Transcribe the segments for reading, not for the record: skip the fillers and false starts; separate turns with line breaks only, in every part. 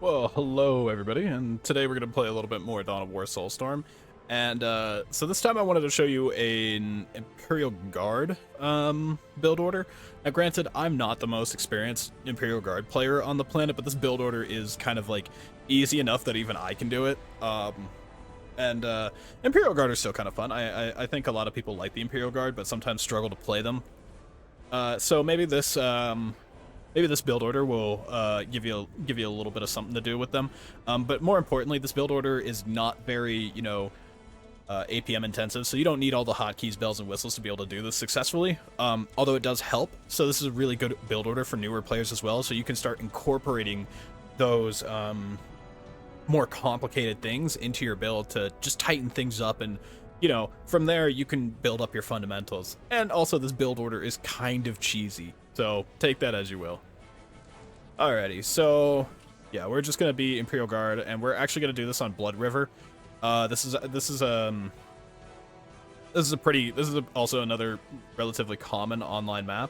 Well, hello everybody, and today we're going to play a little bit more Dawn of War Soulstorm. And so this time I wanted to show you an Imperial Guard build order. Now granted, I'm not the most experienced Imperial Guard player on the planet, but this build order is kind of like easy enough that even I can do it. And Imperial Guard are still kind of fun. I think a lot of people like the Imperial Guard, but sometimes struggle to play them. So maybe this build order will give you a little bit of something to do with them. But more importantly, this build order is not very, APM intensive, so you don't need all the hotkeys, bells, and whistles to be able to do this successfully, although it does help. So this is a really good build order for newer players as well, so you can start incorporating those more complicated things into your build to just tighten things up, and from there you can build up your fundamentals. And also this build order is kind of cheesy, so take that as you will. Alrighty, so yeah, we're just gonna be Imperial Guard, and we're actually gonna do this on Blood River. This is also another relatively common online map.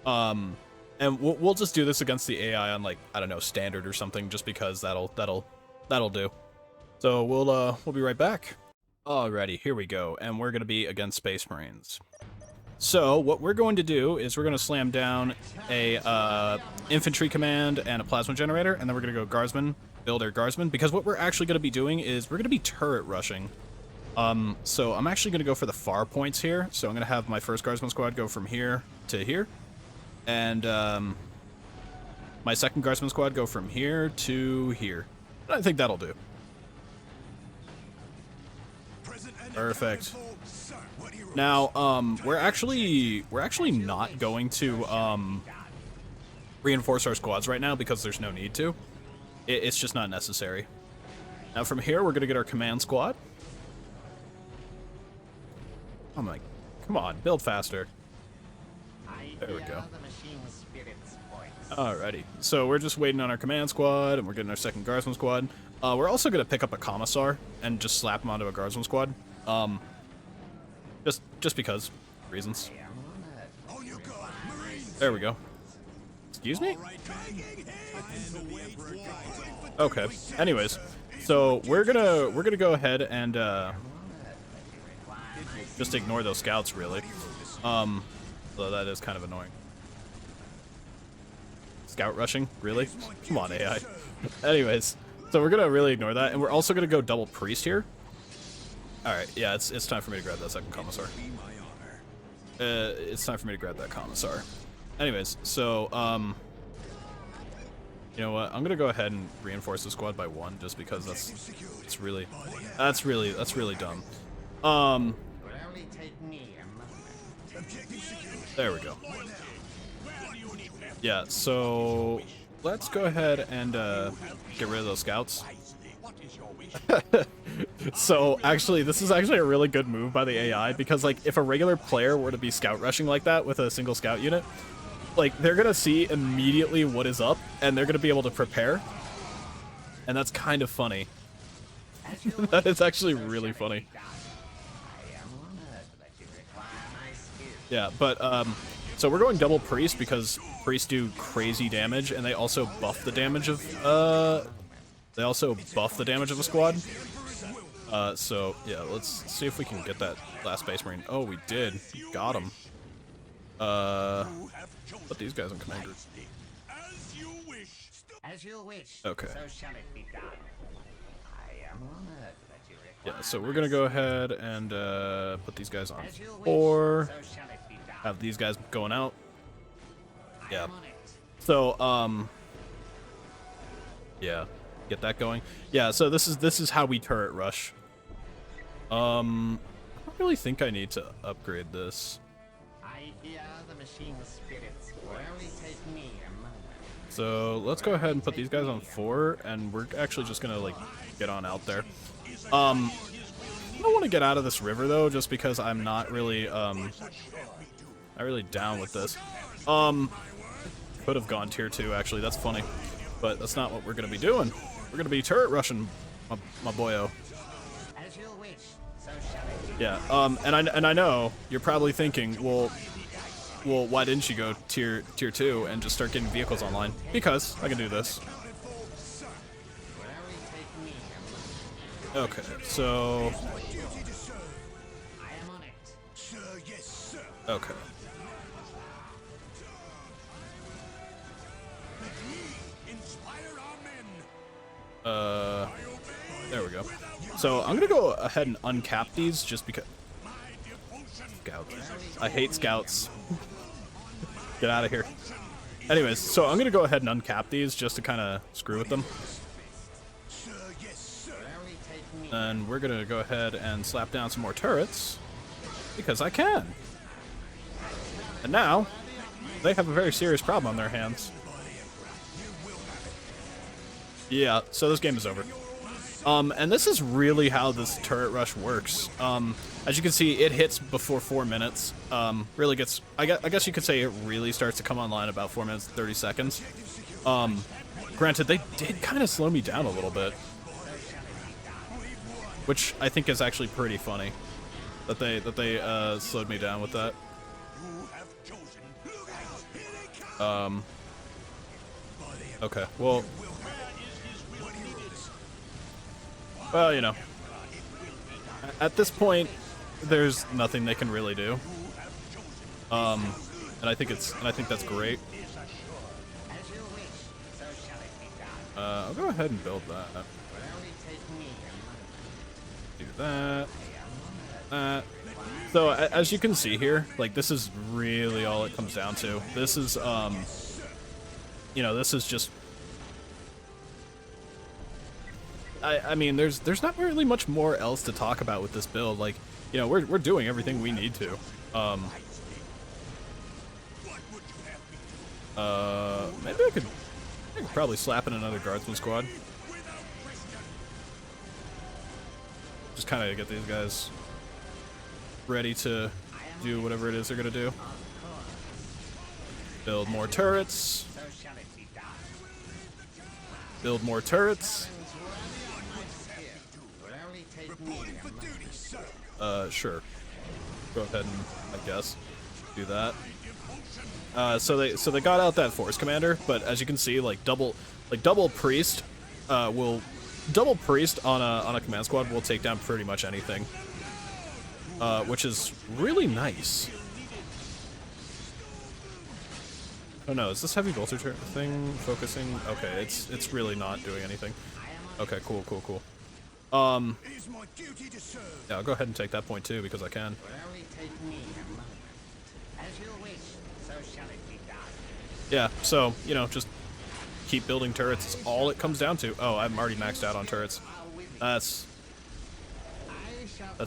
And we'll just do this against the AI on, like, I don't know, standard or something, just because that'll do. So we'll be right back. Alrighty, here we go, and we're gonna be against Space Marines. So what we're going to do is we're going to slam down a infantry command and a plasma generator, and then we're going to go guardsman, build our guardsman, because what we're actually going to be doing is we're going to be turret rushing. So I'm actually going to go for the far points here. So I'm going to have my first guardsman squad go from here to here, and my second guardsman squad go from here to here. And I think that'll do. Perfect. Now, we're actually not going to reinforce our squads right now because there's no need to. It's just not necessary. Now from here, we're gonna get our command squad. Oh my, come on, build faster. There we go. Alrighty, so we're just waiting on our command squad, and we're getting our second guardsman squad. We're also gonna pick up a commissar and just slap him onto a guardsman squad. Just because reasons. There we go. Excuse me? Okay. Anyways, so we're gonna go ahead and just ignore those scouts, really. So that is kind of annoying. Scout rushing, really? Come on, AI. Anyways, so we're gonna really ignore that, and we're also gonna go double priest here. Alright, yeah, it's time for me to grab that second commissar. It's time for me to grab that commissar. Anyways, so, you know what? I'm gonna go ahead and reinforce the squad by one, just because that's really dumb. There we go. Yeah, so let's go ahead and get rid of those scouts. So actually, this is actually a really good move by the AI, because like if a regular player were to be scout rushing like that with a single scout unit, like they're gonna see immediately what is up, and they're gonna be able to prepare, and that's kind of funny. That is actually really funny. Yeah, but so we're going double priest because priests do crazy damage, and they also buff the damage of a squad. So yeah, let's see if we can get that last Space Marine. Oh, we did. Got him. Put these guys in command group. Okay. Yeah, so we're gonna go ahead and put these guys on 4. Have these guys going out. Yeah. So yeah, get that going. Yeah, so this is how we turret rush. I don't really think I need to upgrade this. So let's go ahead and put these guys on 4, and we're actually just gonna like get on out there. I don't want to get out of this river though, just because I'm not really down with this. Could have gone tier 2 actually. That's funny, but that's not what we're gonna be doing. We're gonna be turret rushing, my boyo. Yeah. And I know you're probably thinking, well, why didn't you go tier 2 and just start getting vehicles online? Because I can do this. Okay, so okay. There we go. So I'm gonna go ahead and uncap these just because. Scouts. I hate scouts. Get out of here. Anyways, so I'm gonna go ahead and uncap these just to kind of screw with them. And we're gonna go ahead and slap down some more turrets because I can. And now they have a very serious problem on their hands. Yeah, so this game is over. And this is really how this turret rush works. As you can see, it hits before 4 minutes. Really gets, I guess you could say it really starts to come online about 4 minutes and 30 seconds. Granted, they did kind of slow me down a little bit, which I think is actually pretty funny that they slowed me down with that. Okay, well, you know, at this point, there's nothing they can really do. And I think that's great. I'll go ahead and build that. Do that. That. So as you can see here, like, this is really all it comes down to. This is you know, this is just. I mean, there's not really much more else to talk about with this build. Like, you know, we're doing everything we need to. Maybe I could probably slap in another guardsman squad. Just kind of get these guys ready to do whatever it is they're gonna do. Build more turrets. Build more turrets. Sure. Go ahead and, I guess, do that. So they got out that force commander, but as you can see, double priest will double priest on a command squad will take down pretty much anything, which is really nice. Oh no, is this heavy bolter thing focusing? Okay, it's really not doing anything. Okay, cool. Yeah, I'll go ahead and take that point too because I can. Yeah, so, you know, just keep building turrets. It's all it comes down to. Oh, I'm already maxed out on turrets. That's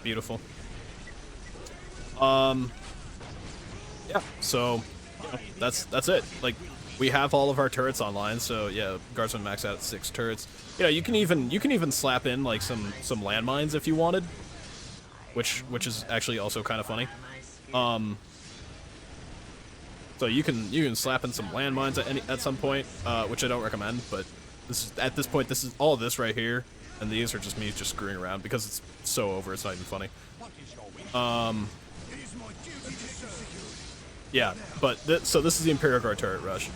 beautiful. Yeah, so, you know, that's it. Like, we have all of our turrets online, so yeah, guardsman max out at 6 turrets. You know, you can even slap in like some landmines if you wanted, which is actually also kind of funny. So you can slap in some landmines at some point, which I don't recommend, but at this point this is all of this right here, and these are just me just screwing around because it's so over it's not even funny. Yeah, but so this is the Imperial Guard turret rush,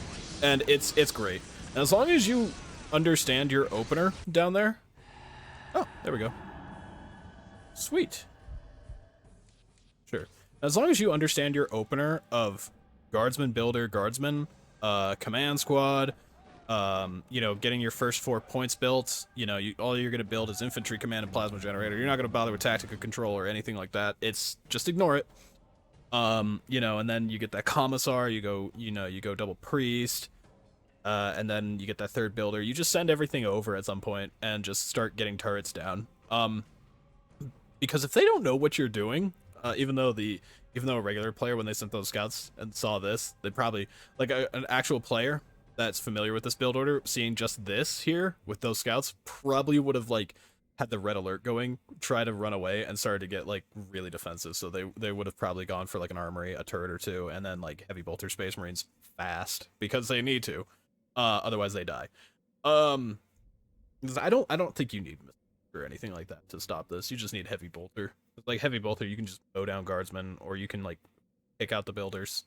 and it's great. And as long as you understand your opener down there. Oh, there we go. Sweet. Sure. As long as you understand your opener of guardsman, builder, guardsman, command squad, you know, getting your first 4 points built, you know, all you're gonna build is infantry command and plasma generator. You're not gonna bother with tactical control or anything like that. It's just ignore it. You know, and then you get that commissar, you go double priest, and then you get that third builder. You just send everything over at some point and just start getting turrets down. Because if they don't know what you're doing, even though a regular player, when they sent those scouts and saw this, they probably, like an actual player that's familiar with this build order, seeing just this here with those scouts, probably would have like had the red alert going, try to run away, and started to get like really defensive. So they would have probably gone for like an armory, a turret or two, and then like heavy bolter space marines fast because they need to. Otherwise they die. I don't think you need or anything like that to stop this. You just need heavy bolter. Like heavy bolter, you can just mow down guardsmen, or you can like pick out the builders.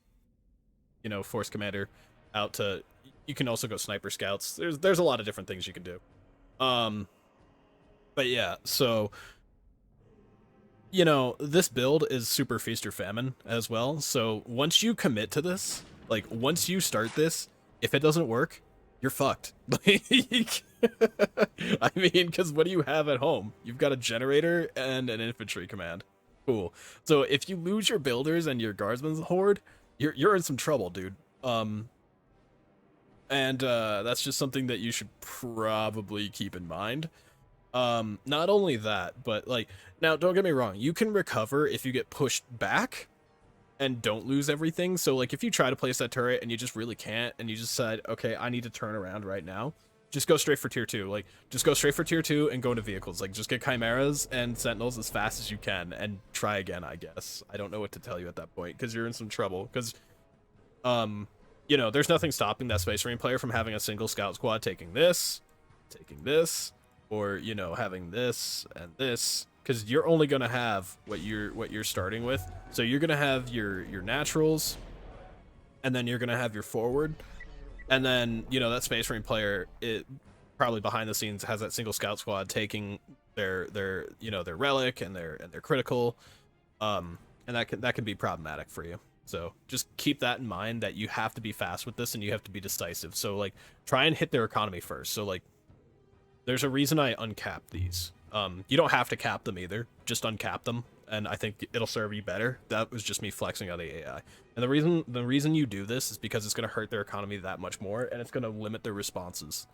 You know, force commander out to. You can also go sniper scouts. There's a lot of different things you can do. But yeah, so this build is super feast or famine as well. So once you commit to this, like once you start this, if it doesn't work, you're fucked. Like, I mean, because what do you have at home? You've got a generator and an infantry command. Cool. So if you lose your builders and your guardsmen's horde, you're in some trouble, dude. And that's just something that you should probably keep in mind. Not only that, but like, now don't get me wrong, you can recover if you get pushed back and don't lose everything. So like, if you try to place that turret and you just really can't, and you just decide, okay, I need to turn around right now, just go straight for tier 2. Like, just go straight for tier 2 and go into vehicles. Like, just get chimeras and sentinels as fast as you can and try again, I guess. I don't know what to tell you at that point, because you're in some trouble. Because there's nothing stopping that Space Marine player from having a single scout squad taking this, or having this and this, because you're only gonna have what you're starting with. So you're gonna have your naturals, and then you're gonna have your forward, and then that Space Marine player, it probably behind the scenes has that single scout squad taking their relic and their critical, and that can be problematic for you. So just keep that in mind, that you have to be fast with this and you have to be decisive. So like, try and hit their economy first. So like, there's a reason I uncap these. You don't have to cap them either. Just uncap them, and I think it'll serve you better. That was just me flexing on the AI. And the reason you do this is because it's going to hurt their economy that much more, and it's going to limit their responses.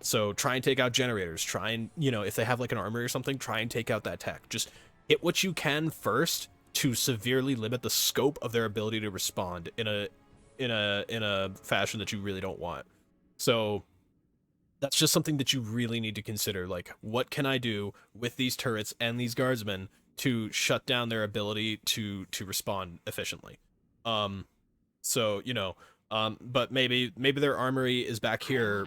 So try and take out generators. Try and, if they have like an armory or something, try and take out that tech. Just hit what you can first to severely limit the scope of their ability to respond in a fashion that you really don't want. So that's just something that you really need to consider. Like, what can I do with these turrets and these guardsmen to shut down their ability to respond efficiently? But maybe their armory is back here.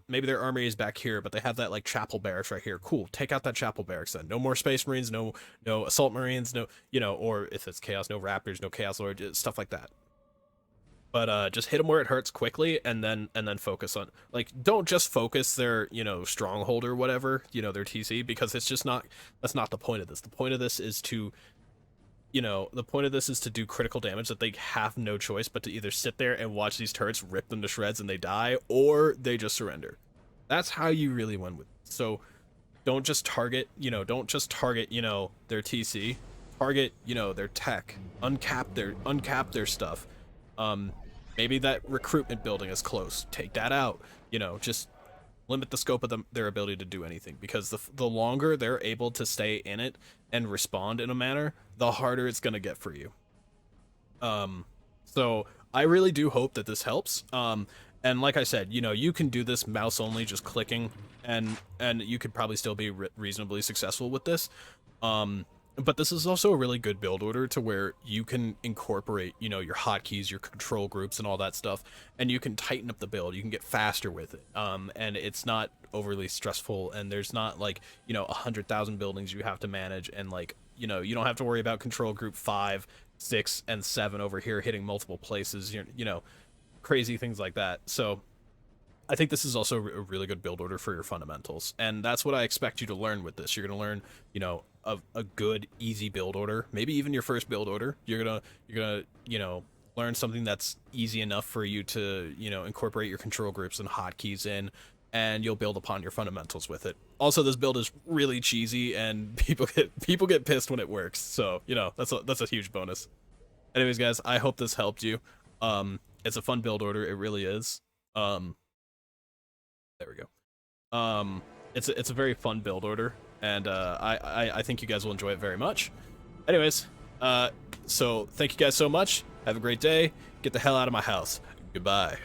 Maybe their armory is back here, but they have that like chapel barracks right here. Cool, take out that chapel barracks then. No more Space Marines, no assault marines, no, or if it's chaos, no raptors, no chaos lord, stuff like that. But just hit them where it hurts quickly, and then focus on, like, don't just focus their stronghold or whatever, their TC, because it's just not, that's not the point of this. The point of this is to do critical damage that they have no choice but to either sit there and watch these turrets rip them to shreds and they die, or they just surrender. That's how you really win with it. So don't just target their TC, target their tech, uncap their stuff. Maybe that recruitment building is close, take that out. Just limit the scope of their ability to do anything, because the longer they're able to stay in it and respond in a manner, the harder it's going to get for you. So I really do hope that this helps. And like I said, you can do this mouse only, just clicking, and you could probably still be reasonably successful with this. But this is also a really good build order to where you can incorporate, your hotkeys, your control groups, and all that stuff, and you can tighten up the build. You can get faster with it, and it's not overly stressful, and there's not like 100,000 buildings you have to manage, and like you don't have to worry about control group 5, 6, and 7 over here hitting multiple places, crazy things like that. So I think this is also a really good build order for your fundamentals, and that's what I expect you to learn with this. You're going to learn, a good, easy build order, maybe even your first build order. You're gonna learn something that's easy enough for you to, incorporate your control groups and hotkeys in, and you'll build upon your fundamentals with it. Also, this build is really cheesy, and people get pissed when it works, so, that's a huge bonus. Anyways, guys, I hope this helped you. It's a fun build order, it really is. There we go. It's a very fun build order, and I think you guys will enjoy it very much. Anyways, so thank you guys so much. Have a great day. Get the hell out of my house. Goodbye.